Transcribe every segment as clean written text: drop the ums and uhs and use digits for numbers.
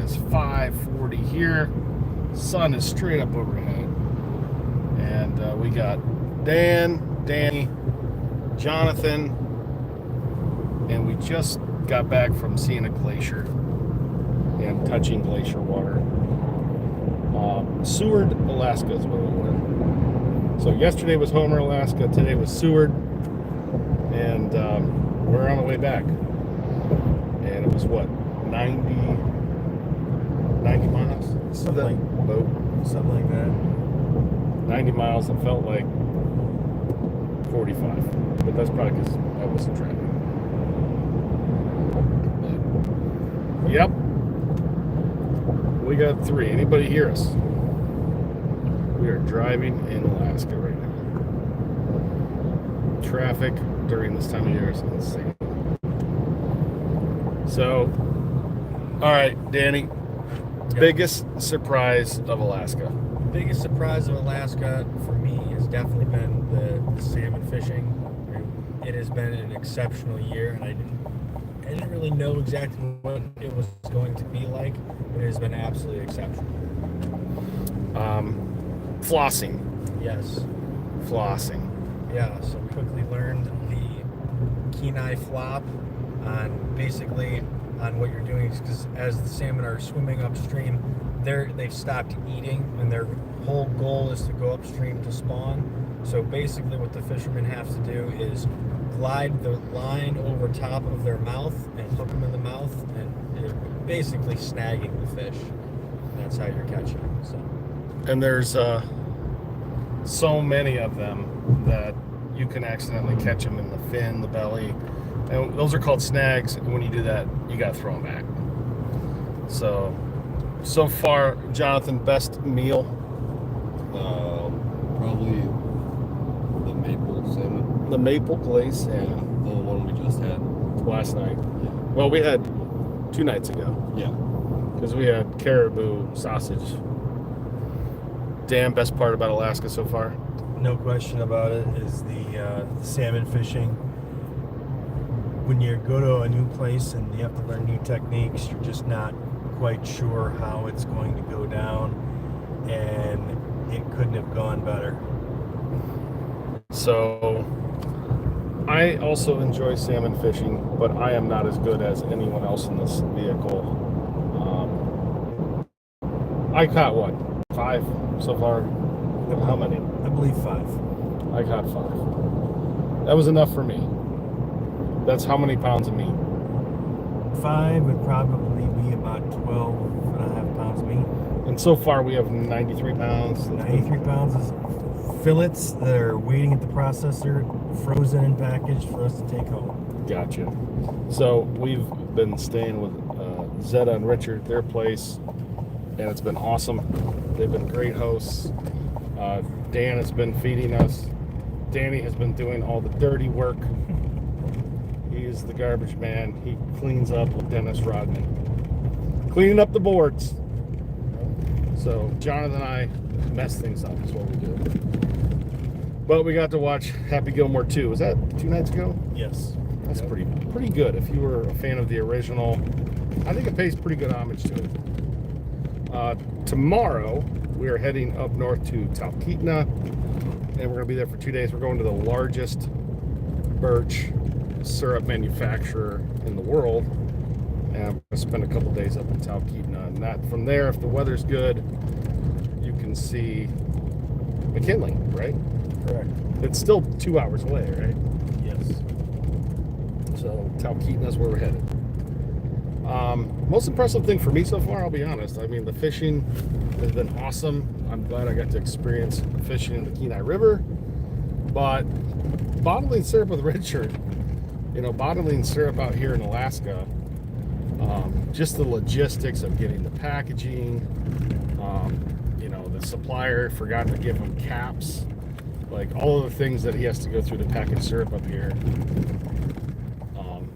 is 5:40 here. Sun is straight up overhead. And we got Dan, Danny, Jonathan, and we just got back from seeing a glacier and touching glacier water. Seward, Alaska is where we went. So yesterday was Homer, Alaska. Today was Seward. And we're on the way back. And it was what, 90 miles? Something like that. 90 miles. It felt like 45. But that's probably because I wasn't driving. But, yep. We got 3. Anybody hear us? We are driving in Alaska right now. Traffic during this time of year is insane. So, all right, Danny, biggest surprise of Alaska. Biggest surprise of Alaska for me has definitely been the salmon fishing. It has been an exceptional year, and I didn't really know exactly what it was going to be like, but it has been absolutely exceptional. Flossing. Yes. Flossing. Yeah, so quickly learned the Kenai flop on what you're doing, because as the salmon are swimming upstream, they've stopped eating, and their whole goal is to go upstream to spawn. So basically what the fishermen have to do is glide the line over top of their mouth and hook them in the mouth, and you're basically snagging the fish. That's how you're catching them. So. And there's so many of them that you can accidentally catch them in the fin, the belly. And those are called snags. And when you do that, you got to throw them back. So far, Jonathan, best meal? Probably the maple salmon. The maple glaze salmon. The one we just had. Last night. Yeah. Well, we had 2 nights ago. Yeah. Because we had caribou sausage. Dan, best part about Alaska so far? No question about it is the salmon fishing. When you go to a new place and you have to learn new techniques, you're just not quite sure how it's going to go down, and it couldn't have gone better. So I also enjoy salmon fishing, but I am not as good as anyone else in this vehicle. I caught what? 5 so far? How many? I believe 5. I caught 5. That was enough for me. That's how many pounds of meat? 5 would probably be about 12.5 pounds of meat. And so far we have 93 pounds. 93 pounds of fillets that are waiting at the processor, frozen and packaged for us to take home. Gotcha. So we've been staying with Zeta and Richard, their place, and it's been awesome. They've been great hosts. Dan has been feeding us. Danny has been doing all the dirty work. He is the garbage man. He cleans up with Dennis Rodman. Cleaning up the boards. So Jonathan and I mess things up is what we do. But we got to watch Happy Gilmore 2. Was that 2 nights ago? Yes. That's pretty good. If you were a fan of the original, I think it pays pretty good homage to it. Tomorrow, we are heading up north to Talkeetna, and we're going to be there for 2 days. We're going to the largest birch syrup manufacturer in the world, and I'm going to spend a couple days up in Talkeetna. And that from there, if the weather's good, you can see McKinley, right? Correct. It's still 2 hours away, right? Yes. So Talkeetna is where we're headed. Most impressive thing for me so far, I'll be honest. I mean, the fishing has been awesome. I'm glad I got to experience fishing in the Kenai River. But bottling syrup with Richard, bottling syrup out here in Alaska, just the logistics of getting the packaging, the supplier forgot to give him caps, like all of the things that he has to go through to package syrup up here.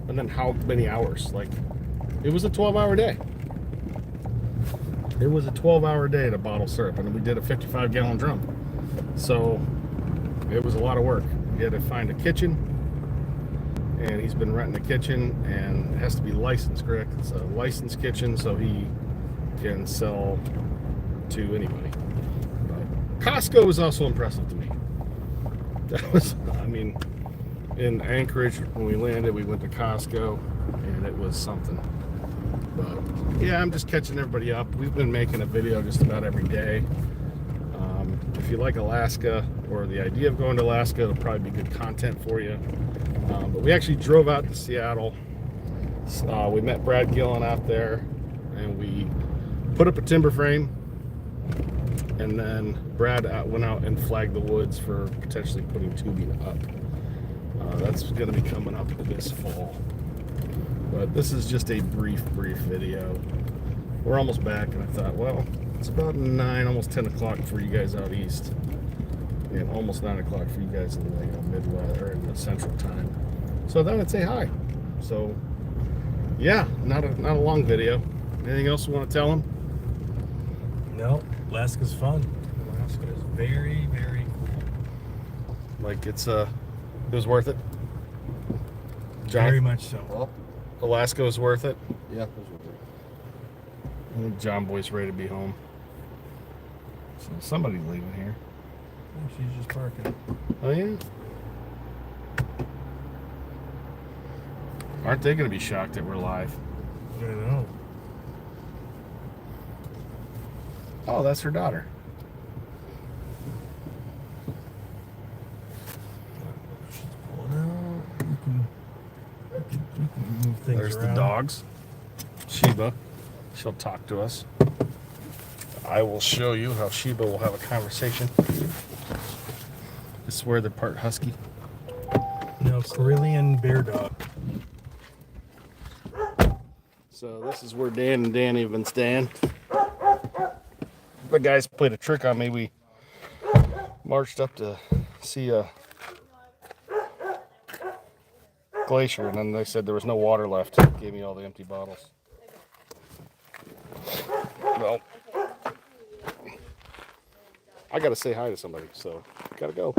And then how many hours? Like, it was a 12-hour day. It was a 12-hour day to bottle syrup, and we did a 55-gallon drum. So it was a lot of work. We had to find a kitchen, and he's been renting a kitchen, and it has to be licensed, correct? It's a licensed kitchen, so he and sell to anybody. But Costco was also impressive to me. That was, I mean, in Anchorage when we landed, we went to Costco, and it was something. But yeah, I'm just catching everybody up. We've been making a video just about every day. If you like Alaska or the idea of going to Alaska, it'll probably be good content for you. But we actually drove out to Seattle. We met Brad Gillen out there, and we put up a timber frame. And then Brad went out and flagged the woods for potentially putting tubing up. That's going to be coming up this fall. But this is just a brief video. We're almost back, and I thought, well, it's about 9, almost 10 o'clock for you guys out east, and almost 9 o'clock for you guys in the Midwest or in the Central Time. So I thought I'd say hi. So yeah, not a long video. Anything else you want to tell them? No, Alaska's fun. Alaska is very, very cool. Like it was worth it. Very much so. Well, Alaska was worth it. yeah, those were good. I think John Boy's ready to be home. So somebody's leaving here. Oh, she's just parking. Oh yeah. Aren't they going to be shocked that we're live? I know. Oh, that's her daughter. She's pulling out. We can move things There's around. the dogs. Sheba. She'll talk to us. I will show you how Sheba will have a conversation. I swear they're part husky. No, Carillion bear dog. So this is where Dan and Danny have been staying. The guys played a trick on me. We marched up to see a glacier, and then they said there was no water left. Gave me all the empty bottles. Well, I gotta say hi to somebody, so gotta go.